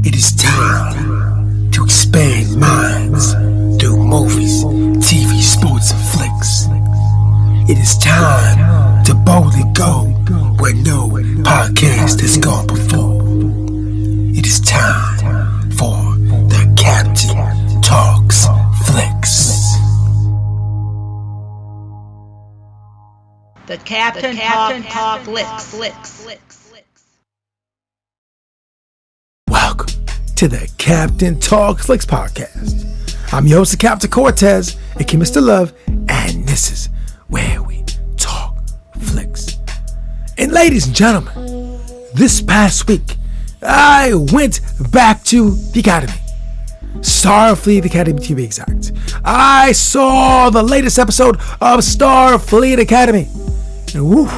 It is time to expand minds through movies, TV, sports, and flicks. It is time to boldly go where no podcast has gone before. It is time for the Captain Talks Flicks. The Captain Talk Flicks. Welcome to the Captain Talk Flicks podcast. I'm your host, Captain Cortez, aka Mr. Love, and this is where we talk flicks. And ladies and gentlemen, this past week, I went back to the Academy. Starfleet Academy to be exact. I saw the latest episode of Starfleet Academy. And woo,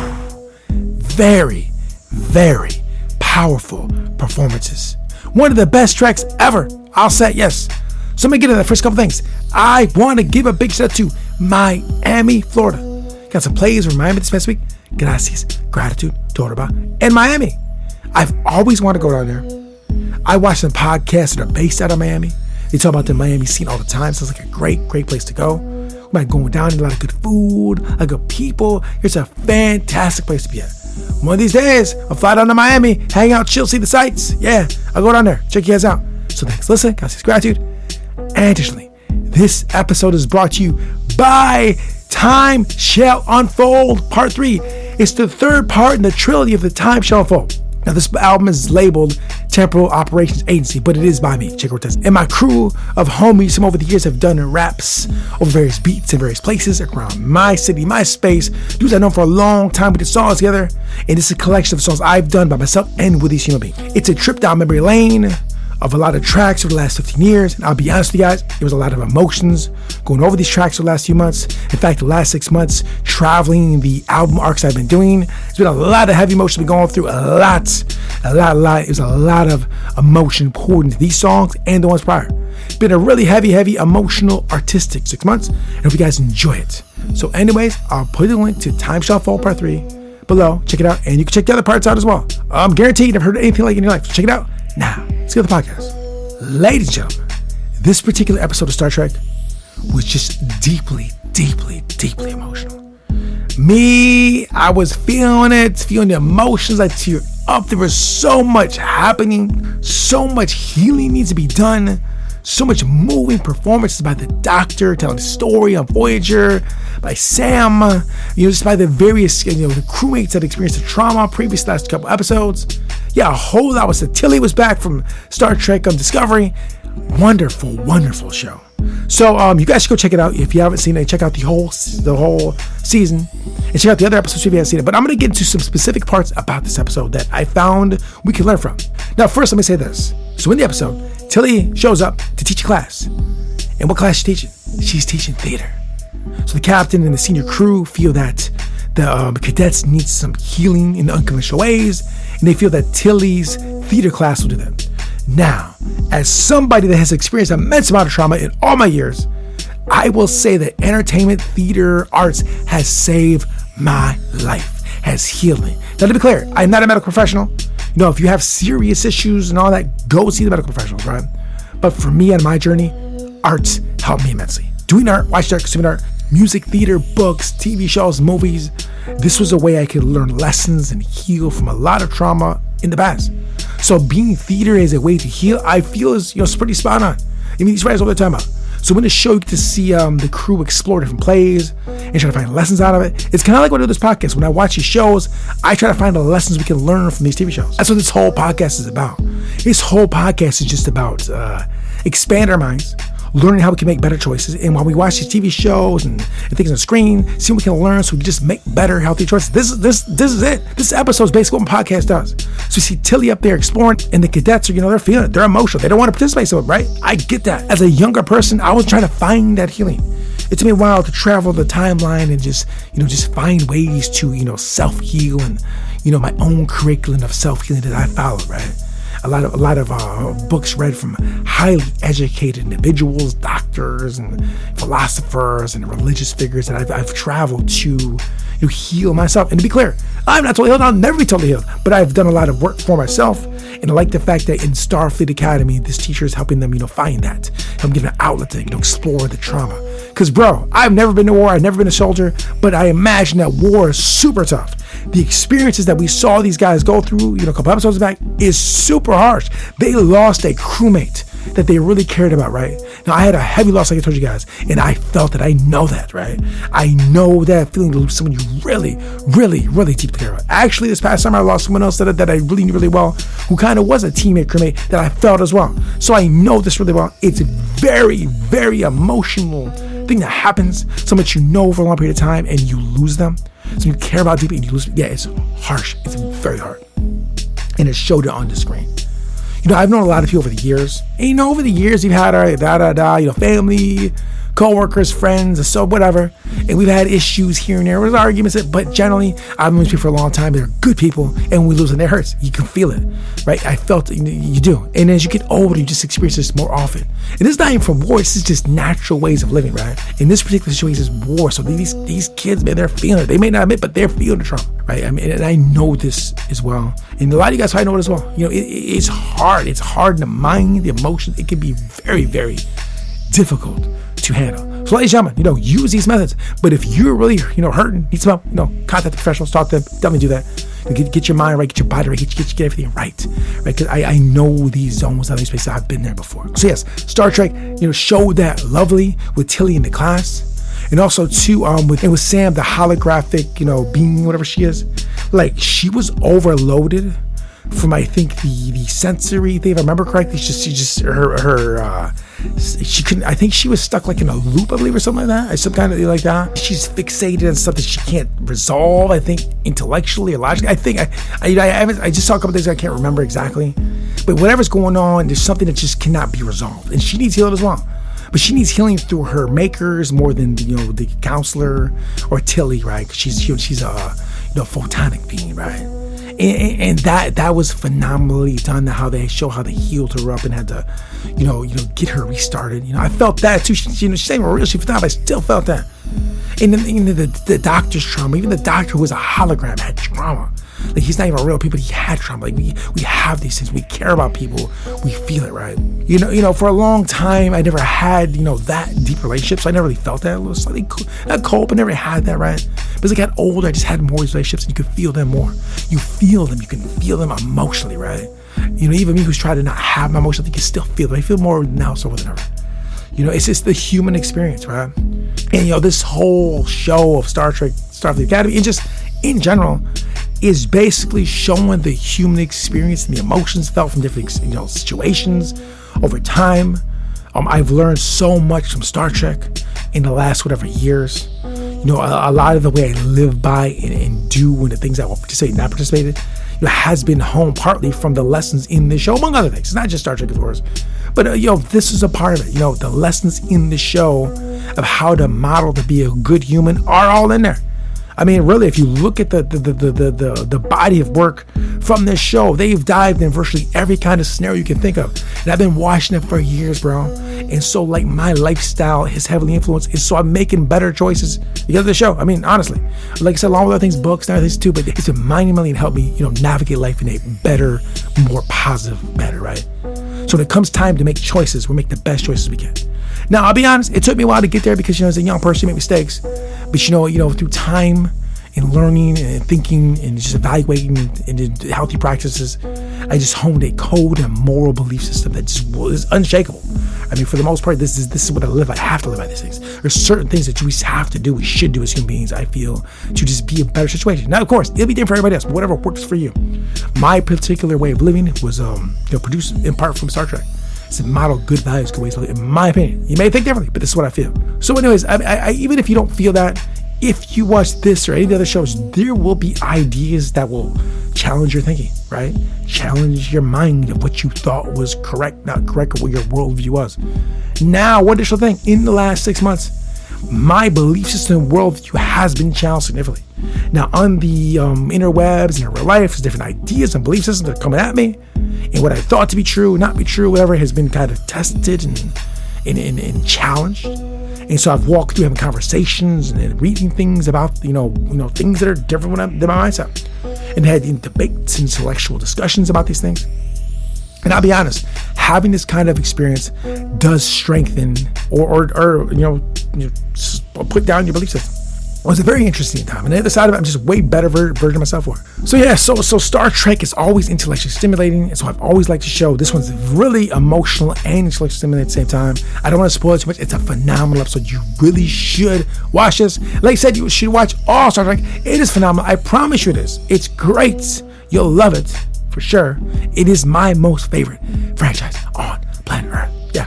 very, very powerful performances. One of the best tracks ever, I'll say, yes. So let me get into the first couple things. I want to give a big shout out to Miami, Florida. Got some plays from Miami this past week. Gracias, gratitude, Torba, and Miami. I've always wanted to go down there. I watch some podcasts that are based out of Miami. They talk about the Miami scene all the time. So it's like a great place to go. We might go down, a lot of good food, a lot of good people. It's a fantastic place to be at. One of these days, I'll fly down to Miami, hang out, chill, see the sights. Yeah, I'll go down there, check you guys out. So thanks, listen, gracias, gratitude. And additionally, this episode is brought to you by Time Shall Unfold Part 3. It's the third part in the trilogy of the Time Shall Unfold. Now, this album is labeled Temporal Operations Agency, but it is by me, Chick Cortez, and my crew of homies from over the years have done raps over various beats in various places around my city, my space. Dudes I've known for a long time. We did songs together, and this is a collection of songs I've done by myself and with these human beings. It's a trip down memory lane of a lot of tracks over the last 15 years, and I'll be honest with you guys, there was a lot of emotions going over these tracks for the last few months. In fact, the last 6 months, traveling the album arcs I've been doing, it's been a lot of heavy emotion going through, a lot. It was a lot of emotion poured into these songs and the ones prior. It's been a really heavy, emotional, artistic 6 months, and I hope you guys enjoy it. So anyways, I'll put the link to Time Shall Fall Part 3 below. Check it out, and you can check the other parts out as well. I'm guaranteed you've never heard anything like it in your life, so check it out. Now, let's get to the podcast. Ladies and gentlemen, this particular episode of Star Trek was just deeply emotional. Me, I was feeling the emotions. I teared up. There was so much happening, so much healing needs to be done, so much moving performances by the Doctor telling the story on Voyager, by Sam, just by the various, the crewmates that experienced the trauma previous last couple episodes. Yeah, a whole lot was said. Tilly was back from Star Trek Discovery. Wonderful show. So you guys should go check it out if you haven't seen it. Check out the whole season and check out the other episodes if you haven't seen it. But I'm going to get into some specific parts about this episode that I found we can learn from. Now, first, let me say this. So in the episode, Tilly shows up to teach a class. And what class is she teaching? She's teaching theater. So the captain and the senior crew feel that the cadets need some healing in unconventional ways, and they feel that Tilly's theater class will do that. Now, as somebody that has experienced an immense amount of trauma in all my years, I will say that entertainment, theater, arts has saved my life, has healed me. Now, to be clear, I'm not a medical professional. If you have serious issues and all that, go see the medical professionals, right? But for me on my journey, arts helped me immensely. Doing art, watching art, consuming art, music, theater, books, TV shows, movies. This was a way I could learn lessons and heal from a lot of trauma in the past. So being theater as a way to heal, I feel is pretty spot on. These writers all the time about. So in the show, you get to see the crew explore different plays and try to find lessons out of it. It's kind of like what I do this podcast. When I watch these shows, I try to find the lessons we can learn from these TV shows. That's what this whole podcast is about. This whole podcast is just about expand our minds, learning how we can make better choices. And while we watch these TV shows and things on the screen, see what we can learn so we can just make better, healthy choices. This is it. This episode is basically what my podcast does. So we see Tilly up there exploring, and the cadets are, they're feeling it. They're emotional. They don't want to participate, so right? I get that. As a younger person, I was trying to find that healing. It took me a while to travel the timeline and just find ways to, self-heal and, my own curriculum of self-healing that I followed, right? A lot of books read from highly educated individuals, doctors and philosophers and religious figures that I've traveled to, heal myself. And to be clear, I'm not totally healed. I'll never be totally healed. But I've done a lot of work for myself. And I like the fact that in Starfleet Academy, this teacher is helping them, find that. Help give an outlet to, explore the trauma. Because, bro, I've never been to war. I've never been a soldier. But I imagine that war is super tough. The experiences that we saw these guys go through, a couple episodes back, is super harsh. They lost a crewmate that they really cared about, right? Now, I had a heavy loss, like I told you guys, and I felt that. I know that, right? I know that feeling to lose someone you really, really, really deeply care about. Actually, this past summer, I lost someone else that I really knew really well, who kind of was a teammate, crewmate, that I felt as well. So I know this really well. It's a very, very emotional thing that happens, so much for a long period of time, and you lose them. So you care about deeply and you lose. Yeah, it's harsh. It's very hard. And it showed it on the screen. I've known a lot of people over the years. And over the years, you've had family, co-workers, friends, so whatever. And we've had issues here and there. There's arguments, but generally, I've known people for a long time. They're good people, and when we lose them, it hurts. You can feel it, right? I felt it, you do. And as you get older, you just experience this more often. And it's not even from war. This is just natural ways of living, right? In this particular situation, is war. So these kids, man, they're feeling it. They may not admit, but they're feeling the trauma, right? I mean, and I know this as well. And a lot of you guys probably know it as well. It's hard. It's hard in the mind, the emotions. It can be very, very difficult to handle. So ladies and gentlemen, use these methods. But if you're really, hurting, need some help, contact the professionals, talk to them, definitely do that. Get your mind right, get your body right, get everything right? Because I know these zones, these spaces. I've been there before. So yes, Star Trek, showed that lovely with Tilly in the class. And also too, with Sam, the holographic, being, whatever she is. Like, she was overloaded from, I think, the sensory thing, if I remember correctly. She couldn't, I think she was stuck like in a loop, I believe, or something like that. Some kind of like that. She's fixated on something she can't resolve, I think, intellectually or logically. I think, I just saw a couple things I can't remember exactly. But whatever's going on, there's something that just cannot be resolved. And she needs healing as well. But she needs healing through her makers more than, the counselor or Tilly, right? Because she's a, photonic being, right? And that was phenomenally done. How they healed her up and had to, get her restarted. I felt that too. She's saying real. She felt, but I still felt that. And then the doctor's trauma. Even the doctor who was a hologram had trauma. Like, he's not even real people. He had trauma. Like, we have these things. We care about people. We feel it, right? For a long time, I never had, that deep relationships. I never really felt that. A little slightly not cold, but never had that, right? But as I got older, I just had more relationships, and you could feel them more. You feel them. You can feel them emotionally, right? Even me who's tried to not have my emotions, you can still feel them. I feel more now so than ever. It's just the human experience, right? And, this whole show of Star Trek, Starfleet Academy, and just in general, is basically showing the human experience and the emotions felt from different, situations over time. I've learned so much from Star Trek in the last whatever years. A lot of the way I live by and do and the things I will participate, not participated, has been honed partly from the lessons in the show, among other things. It's not just Star Trek, of course, but this is a part of it. The lessons in the show of how to model to be a good human are all in there. I mean, really, if you look at the body of work from this show, they've dived in virtually every kind of scenario you can think of. And I've been watching it for years, bro. And so, like, my lifestyle is heavily influenced. And so I'm making better choices because of the show. I mean, honestly, like I said, along with other things, books and other things too, but it's been monumentally and helped me, navigate life in a better, more positive manner, right? So when it comes time to make choices, we'll make the best choices we can. Now, I'll be honest, it took me a while to get there because, as a young person, you make mistakes. But, through time and learning and thinking and just evaluating and healthy practices, I just honed a code and moral belief system that just was unshakable. I mean, for the most part, this is what I live. I have to live by these things. There's certain things that we have to do, we should do as human beings, I feel, to just be a better situation. Now, of course, it'll be different for everybody else, but whatever works for you. My particular way of living was produced in part from Star Trek. It's a model good values, good ways to live, in my opinion. You may think differently, but this is what I feel. So anyways, I even if you don't feel that, if you watch this or any of the other shows, there will be ideas that will challenge your thinking, right? Challenge your mind of what you thought was correct, not correct, or what your worldview was. Now, one additional thing, in the last 6 months, my belief system and worldview has been challenged significantly. Now, on the interwebs and in real life, there's different ideas and belief systems that are coming at me. And what I thought to be true, not be true, whatever, has been kind of tested and challenged. And so I've walked through having conversations and reading things about, things that are different than my mindset. And had debates and intellectual discussions about these things. And I'll be honest, having this kind of experience does strengthen or put down your belief system. It was a very interesting time. And the other side of it, I'm just a way better version of myself for it. So yeah, so Star Trek is always intellectually stimulating. And so I've always liked to show this one's really emotional and intellectually stimulating at the same time. I don't want to spoil it too much. It's a phenomenal episode. You really should watch this. Like I said, you should watch all Star Trek. It is phenomenal. I promise you it is. It's great. You'll love it for sure. It is my most favorite franchise on planet Earth. Yeah,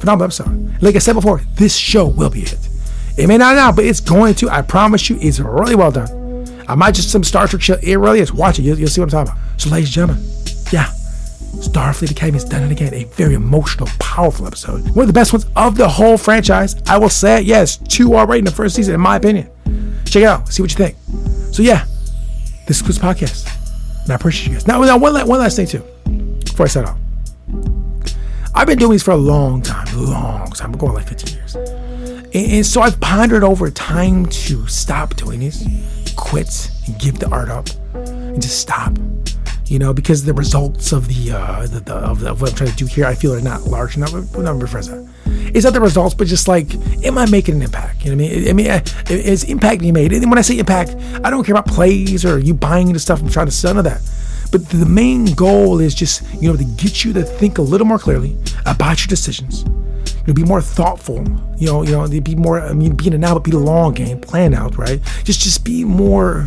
phenomenal episode. Like I said before, this show will be a hit. It may not now, but it's going to. I promise you, it's really well done. I might just some Star Trek shit. It really is. Watch it. You'll see what I'm talking about. So, ladies and gentlemen, yeah, Starfleet Academy has done it again. A very emotional, powerful episode. One of the best ones of the whole franchise. I will say it. Yes, 2 already in the first season, in my opinion. Check it out. See what you think. So, yeah, this is the podcast. And I appreciate you guys. Now one last thing, too, before I set off. I've been doing these for a long time. I'm going like 15 years. And so I've pondered over time to stop doing these, quit, and give the art up, and just stop. Because the results of of what I'm trying to do here, I feel are not large enough. Not reference that. It's not the results, but just like, am I making an impact? You know what I mean? Is impact being made? And when I say impact, I don't care about plays or you buying into stuff and trying to sell none of that. But the main goal is just, to get you to think a little more clearly about your decisions. Be more thoughtful, be more, be in the now, but be the long game, plan out, right? Just be more,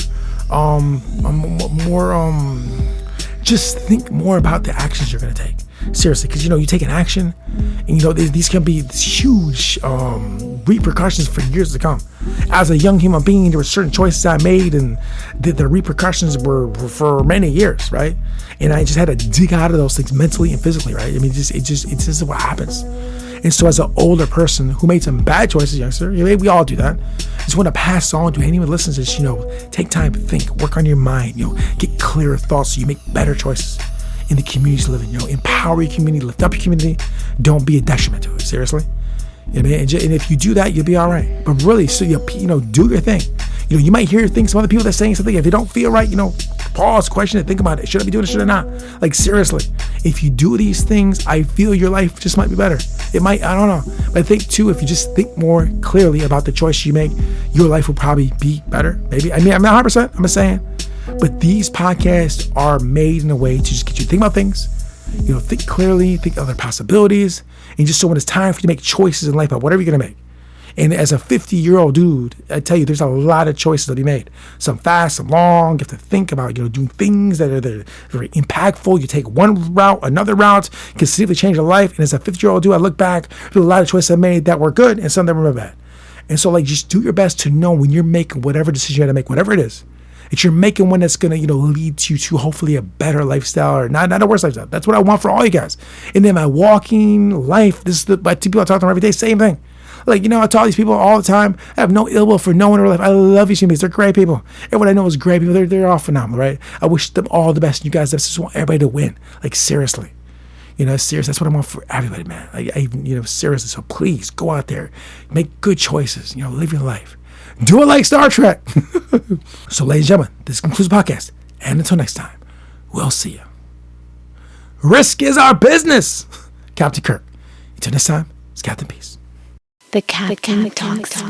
just think more about the actions you're going to take. Seriously, because, you take an action and, these can be huge repercussions for years to come. As a young human being, there were certain choices I made and the repercussions were for many years, right? And I just had to dig out of those things mentally and physically, right? I mean, it's just what happens. And so as an older person who made some bad choices, youngster, we all do that. I just want to pass on to anyone who listens to this, take time to think, work on your mind, get clearer thoughts so you make better choices in the communities you live in, empower your community, lift up your community. Don't be a detriment to it, seriously. And if you do that, you'll be all right. But really, so do your thing. You might hear things from other people that's saying something. If you don't feel right, pause, question it, think about it. Should I be doing it? Should I not? Like, seriously, if you do these things, I feel your life just might be better. It might, I don't know. But I think too, if you just think more clearly about the choice you make, your life will probably be better. Maybe. I'm not 100%. I'm just saying. But these podcasts are made in a way to just get you to think about things. Think clearly, think other possibilities, and just so when it's time for you to make choices in life about whatever you're gonna make. And as a 50-year-old dude, I tell you, there's a lot of choices to be made. Some fast, some long. You have to think about, doing things that are very impactful. You take one route, another route, can significantly change your life. And as a 50-year-old dude, I look back, there's a lot of choices I made that were good and some that were bad. And so, just do your best to know when you're making whatever decision you got to make, whatever it is, that you're making one that's going to, lead you to hopefully a better lifestyle or not a worse lifestyle. That's what I want for all you guys. And then my walking life, this is the people I talk to them every day, same thing. I talk to these people all the time. I have no ill will for no one in real life. I love these humans. They're great people. Everyone I know is great people. They're all phenomenal, right? I wish them all the best. And you guys, I just want everybody to win. Seriously. Seriously, that's what I want for everybody, man. Seriously. So please go out there, make good choices. Live your life. Do it like Star Trek. So, ladies and gentlemen, this concludes the podcast. And until next time, we'll see you. Risk is our business. Captain Kirk. Until next time, it's Captain Peace. The Captain Talks.